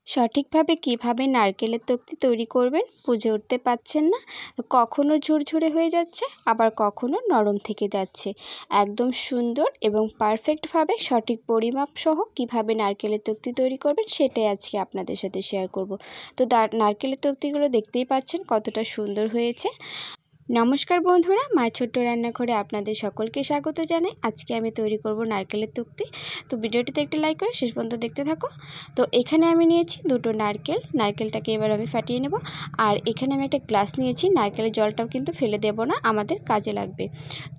সঠিকভাবে কিভাবে নারকেলের তক্তি তৈরি করবেন বুঝে উঠতে পারছেন না? কখনো ঝুরঝুরে হয়ে যাচ্ছে, আবার কখনো নরম থেকে যাচ্ছে। একদম সুন্দর এবং পারফেক্টভাবে সঠিক পরিমাপ সহ কিভাবে নারকেলের তক্তি তৈরি করবেন সেটাই আজকে আপনাদের সাথে শেয়ার করব। তো নারকেলের তক্তিগুলো দেখতেই পাচ্ছেন কতটা সুন্দর হয়েছে। নমস্কার বন্ধুরা, মায়ের ছোট্ট রান্নাঘরে আপনাদের সকলকে স্বাগত জানাই। আজকে আমি তৈরি করব নারকেলের তক্তি। তো ভিডিওটিতে একটা লাইক করে শেষ পর্যন্ত দেখতে থাকো। তো এখানে আমি নিয়েছি দুটো নারকেলটাকে এবার আমি ফাটিয়ে নেব। আর এখানে আমি একটা গ্লাস নিয়েছি, নারকেলের জলটাও কিন্তু ফেলে দেব না, আমাদের কাজে লাগবে।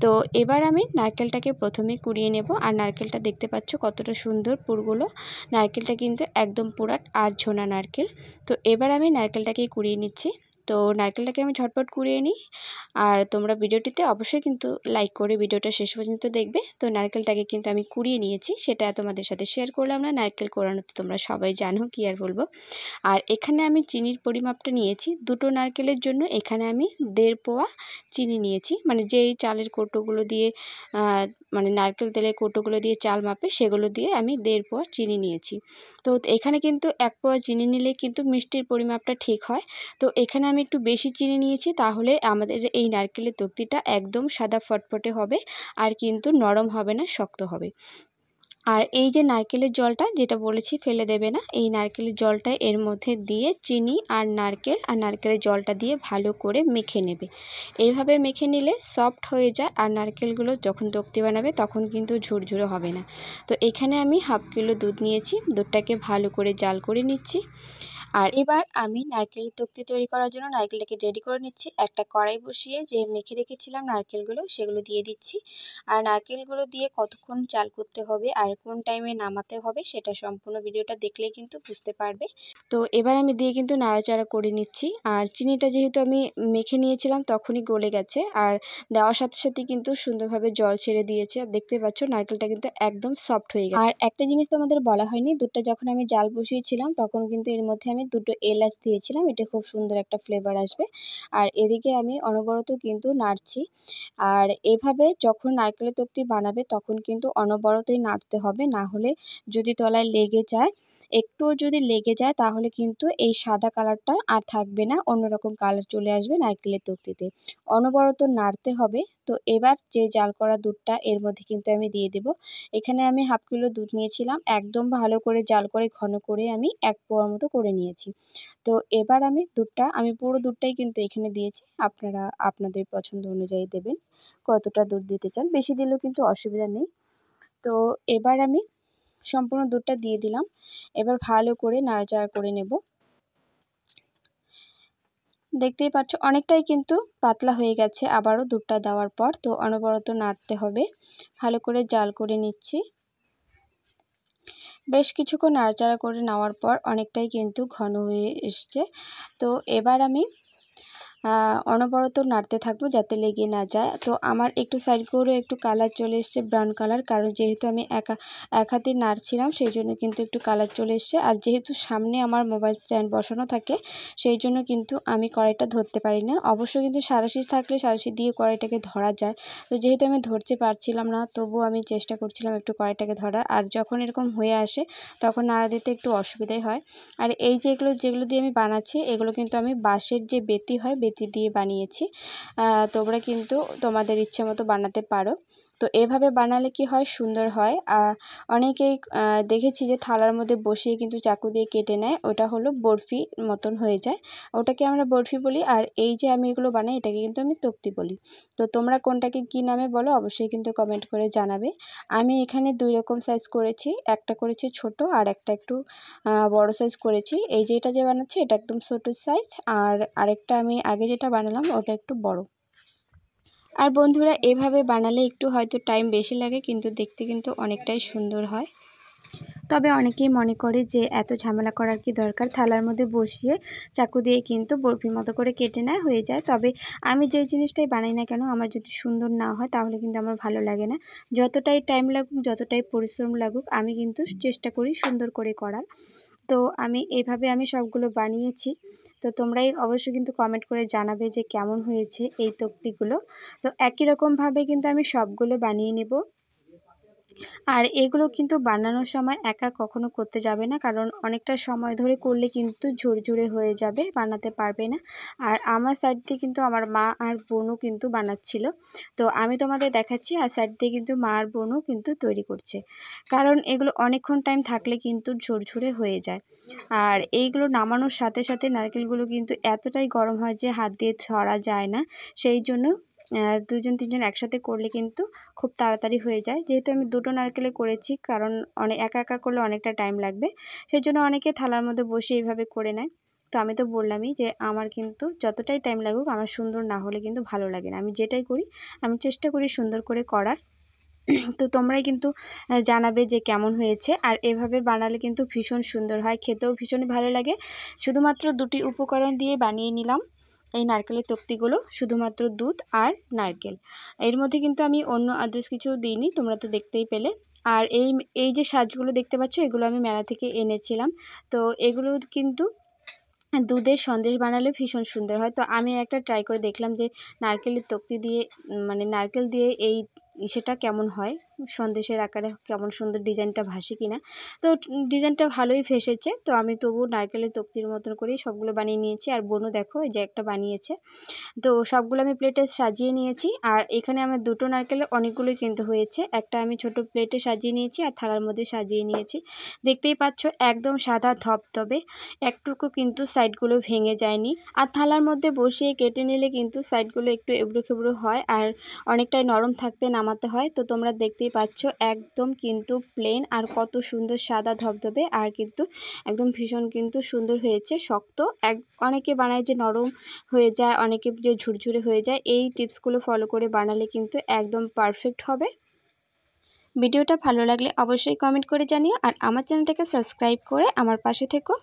তো এবার আমি নারকেলটাকে প্রথমে কুড়িয়ে নেব। আর নারকেলটা দেখতে পাচ্ছ কতটা সুন্দর পুরগুলো। নারকেলটা কিন্তু একদম পুরাট আর ঝোনা নারকেল। তো এবার আমি নারকেলটাকে কুড়িয়ে নিচ্ছি। তো নারকেলটাকে আমি ঝটপট কুড়িয়ে নিই। আর তোমরা ভিডিওটিতে অবশ্যই কিন্তু লাইক করে ভিডিওটা শেষ পর্যন্ত দেখবে। তো নারকেলটাকে কিন্তু আমি কুড়িয়ে নিয়েছি, সেটা তোমাদের সাথে শেয়ার করলাম না। নারকেল কোরানো তো তোমরা সবাই জানো, কি আর বলবো। আর এখানে আমি চিনির পরিমাপটা নিয়েছি দুটো নারকেলের জন্য। এখানে আমি 1.5 পোয়া চিনি নিয়েছি, মানে যেই চালের কৌটোগুলো দিয়ে মানে নারকেল তেলের কৌটোগুলো দিয়ে চাল মাপে সেগুলো দিয়ে আমি 1.5 পোয়া চিনি নিয়েছি। তো এখানে কিন্তু 1 পোয়া চিনি নিলে কিন্তু মিষ্টির পরিমাপটা ঠিক হয়। তো এখানে আমি একটু বেশি চিনি নিয়েছি, তাহলে আমাদের এই নারকেলের তক্তিটা একদম সাদা ফটফটে হবে, আর কিন্তু নরম হবে না, শক্ত হবে। আর এই যে নারকেলের জলটা যেটা বলেছি ফেলে দেবে না, এই নারকেলের জলটা এর মধ্যে দিয়ে চিনি আর নারকেলের জলটা দিয়ে ভালো করে মেখে নেবে। এইভাবে মেখে নিলে সফট হয়ে যায়, আর নারকেলগুলো যখন তক্তি বানাবে তখন কিন্তু ঝুরঝুরে হবে না। তো এখানে আমি 1/2 কিলো দুধ নিয়েছি, দুধটাকে ভালো করে জাল করে নিচ্ছি। আর এবার আমি নারকেলের তক্তি তৈরি করার জন্য নারকেলটাকে রেডি করে নিচ্ছি। একটা কড়াই বসিয়ে যে মেখে রেখেছিলাম নারকেলগুলো সেগুলো দিয়ে দিচ্ছি। আর নারকেলগুলো দিয়ে কতক্ষণ জাল করতে হবে আর কোন টাইমে নামাতে হবে সেটা সম্পূর্ণ ভিডিওটা দেখলেই কিন্তু বুঝতে পারবে। তো এবার আমি দিয়ে কিন্তু নাড়াচাড়া করে নিচ্ছি। আর চিনিটা যেহেতু আমি মেখে নিয়েছিলাম তখনই গলে গেছে, আর দেওয়ার সাথে সাথে কিন্তু সুন্দরভাবে জল ছেড়ে দিয়েছে। আর দেখতে পাচ্ছ নারকেলটা কিন্তু একদম সফট হয়ে গেছে। আর একটা জিনিস তোমাদের বলা হয়নি, দুধটা যখন আমি জাল বসিয়েছিলাম তখন কিন্তু এর মধ্যে আমি 2টো এলাচ দিয়েছিলাম, এটা খুব সুন্দর একটা ফ্লেভার আসবে। আর এদিকে আমি অনবরত কিন্তু নাড়ছি। আর এভাবে যখন নারকেলের তক্তি বানাবে তখন কিন্তু অনবরতই নাড়তে হবে, না হলে যদি তলায় লেগে যায়, একটুও যদি লেগে যায় তাহলে কিন্তু এই সাদা কালারটা আর থাকবে না, অন্যরকম কালার চলে আসবে নারকেলের তক্তিতে। অনবরত নাড়তে হবে। তো এবার যে জাল করা দুধটা এর মধ্যে কিন্তু আমি দিয়ে দেব। এখানে আমি 1/2 কিলো দুধ নিয়েছিলাম, একদম ভালো করে জাল করে ঘন করে আমি 1 পোয়ার মতো করে নিয়েছি। তো এবার আমি পুরো দুধটাই কিন্তু এখানে দিয়েছি, আপনারা আপনাদের পছন্দ অনুযায়ী দেবেন কতটা দুধ দিতে চান, বেশি দিলেও কিন্তু অসুবিধা নেই। তো এবার আমি সম্পূর্ণ দুধটা দিয়ে দিলাম। এবার ভালো করে নাড়াচাড়া করে নেব। দেখতেই পাচ্ছ অনেকটাই কিন্তু পাতলা হয়ে গেছে আবারও দুধটা দেওয়ার পর। তো অনবরত নাড়তে হবে, ভালো করে জাল করে নিচ্ছি। বেশ কিছুক্ষণ নাড়াচাড়া করে নেওয়ার পর অনেকটাই কিন্তু ঘন হয়ে এসছে। তো এবার আমি অনবরত নাড়তে থাকবো যাতে লেগে না যায়। তো আমার একটু সাইড করেও একটু কালার চলে এসছে, ব্রাউন কালার, কারণ যেহেতু আমি এক হাতে নাড়ছিলাম সেই জন্য কিন্তু একটু কালার চলে এসছে। আর যেহেতু সামনে আমার মোবাইল স্ট্যান্ড বসানো থাকে সেই জন্য কিন্তু আমি কড়াইটা ধরতে পারি না। অবশ্য কিন্তু সাঁড়াশি থাকলে সাঁড়াশি দিয়ে কড়াইটাকে ধরা যায়। তো যেহেতু আমি ধরতে পারছিলাম না, তবুও আমি চেষ্টা করছিলাম একটু কড়াইটাকে ধরার। আর যখন এরকম হয়ে আসে তখন নাড়া দিতে একটু অসুবিধাই হয়। আর এই যে যেগুলো দিয়ে আমি বানাচ্ছি এগুলো কিন্তু আমি বাঁশের যে বেতি হয় বেতি দিয়ে বানিয়েছি। তোমরা কিন্তু তোমাদের ইচ্ছে মতো বানাতে পারো। তো এভাবে বানালে কি হয়, সুন্দর হয়। অনেকেই দেখেছি যে থালার মধ্যে বসিয়ে কিন্তু চাকু দিয়ে কেটে নেয়, ওটা হলো বরফি মতন হয়ে যায়, ওটাকে আমরা বরফি বলি। আর এই যে আমি এগুলো বানাই এটাকে কিন্তু আমি তক্তি বলি। তো তোমরা কোনটাকে কী নামে বলো অবশ্যই কিন্তু কমেন্ট করে জানাবে। আমি এখানে 2 রকম সাইজ করেছি, একটা করেছি ছোট আর একটা একটু বড় সাইজ করেছি। এই যে এটা যে বানাচ্ছি এটা একদম ছোট সাইজ, আর আরেকটা আমি আগে যেটা বানালাম ওটা একটু বড়। আর বন্ধুরা এভাবে বানালে একটু হয়তো টাইম বেশি লাগে, কিন্তু দেখতে কিন্তু অনেকটাই সুন্দর হয়। তবে অনেকেই মনে করে যে এত ঝামেলা করার কি দরকার, থালার মধ্যে বসিয়ে চাকু দিয়ে কিন্তু বরফির মতো করে কেটে নেয়, হয়ে যায়। তবে আমি যে জিনিসটাই বানাই না কেন আমার যদি সুন্দর না হয় তাহলে কিন্তু আমার ভালো লাগে না। যতটাই টাইম লাগুক, যতটাই পরিশ্রম লাগুক, আমি কিন্তু চেষ্টা করি সুন্দর করে করার। তো আমি সবগুলো বানিয়েছি। তো তোমরাই অবশ্যই কিন্তু কমেন্ট করে জানাবে যে কেমন হয়েছে এই তক্তিগুলো। তো একই রকমভাবে কিন্তু আমি সবগুলো বানিয়ে নেব। আর এগুলো কিন্তু বানানোর সময় একা কখনো করতে যাবে না, কারণ অনেকটা সময় ধরে করলে কিন্তু ঝুরঝুরে হয়ে যাবে, বানাতে পারবে না। আর আমার সাইড দিয়ে কিন্তু আমার মা আর বোনও কিন্তু বানাচ্ছিল, তো আমি তোমাদের দেখাচ্ছি। আর সাইড দিয়ে কিন্তু মা আর বোনও কিন্তু তৈরি করছে, কারণ এগুলো অনেকক্ষণ টাইম থাকলে কিন্তু ঝুরঝুরে হয়ে যায়। আর এইগুলো নামানোর সাথে সাথে নারকেলগুলো কিন্তু এতটাই গরম হয় যে হাত দিয়ে ছড়া যায় না, সেই জন্য দুজন তিনজন একসাথে করলে কিন্তু খুব তাড়াতাড়ি হয়ে যায়। যেহেতু আমি দুটো নারকেলে করেছি, কারণ একা একা করলে অনেকটা টাইম লাগবে, সেই জন্য অনেকে থালার মধ্যে বসে এইভাবে করে নেয়। তো আমি তো বললামই যে আমার কিন্তু যতটাই টাইম লাগুক, আমার সুন্দর না হলে কিন্তু ভালো লাগে না। আমি যেটাই করি আমি চেষ্টা করি সুন্দর করে করার। তো তোমরাই কিন্তু জানাবে যে কেমন হয়েছে। আর এভাবে বানালে কিন্তু ভীষণ সুন্দর হয়, খেতেও ভীষণ ভালো লাগে। শুধুমাত্র দুটি উপকরণ দিয়ে বানিয়ে নিলাম এই নারকেলের তক্তিগুলো, শুধুমাত্র দুধ আর নারকেল। এর মধ্যে কিন্তু আমি অন্য আদার্স কিছু দিইনি, তোমরা তো দেখতেই পেলে। আর এই যে সাজগুলো দেখতে পাচ্ছ, এগুলো আমি মেলা থেকে এনেছিলাম। তো এগুলো কিন্তু দুধের সন্দেশ বানালে ভীষণ সুন্দর হয়। তো আমি একটা ট্রাই করে দেখলাম যে নারকেলের তক্তি দিয়ে, মানে নারকেল দিয়ে এই সেটা কেমন হয়, সন্দেশের আকারে কেমন সুন্দর ডিজাইনটা ভাসে কিনা। তো ডিজাইনটা ভালোই ভেসেছে। তো আমি তবু নারকেলের তক্তির মতন করেই সবগুলো বানিয়ে নিয়েছি। আর বোনও দেখো এই যে একটা বানিয়েছে। তো সবগুলো আমি প্লেটে সাজিয়ে নিয়েছি। আর এখানে আমার দুটো নারকেলের অনেকগুলোই কিন্তু হয়েছে। একটা আমি ছোট প্লেটে সাজিয়ে নিয়েছি আর থালার মধ্যে সাজিয়ে নিয়েছি। দেখতেই পাচ্ছ একদম সাদা ধবধবে, একটুকু কিন্তু সাইডগুলো ভেঙে যায়নি। আর থালার মধ্যে বসিয়ে কেটে নিলে কিন্তু সাইডগুলো একটু এবড়ো খেবড়ো হয়, আর অনেকটাই নরম থাকতে নামাতে হয়। তো তোমরা দেখতেই পাচ্ছ একদম কিন্তু প্লেন, আর কত সুন্দর সাদা ধবধবে, আর কিন্তু একদম ভীষণ কিন্তু সুন্দর হয়েছে। শক্ত অনেকে বানায় যে নরম হয়ে যায়, অনেকে যে ঝুরঝুরে হয়ে যায়। এই টিপসগুলো ফলো করে বানালে কিন্তু একদম পারফেক্ট হবে। ভিডিওটা ভালো লাগলে অবশ্যই কমেন্ট করে জানিও, আর আমার চ্যানেলটাকে সাবস্ক্রাইব করে আমার পাশে থেকো।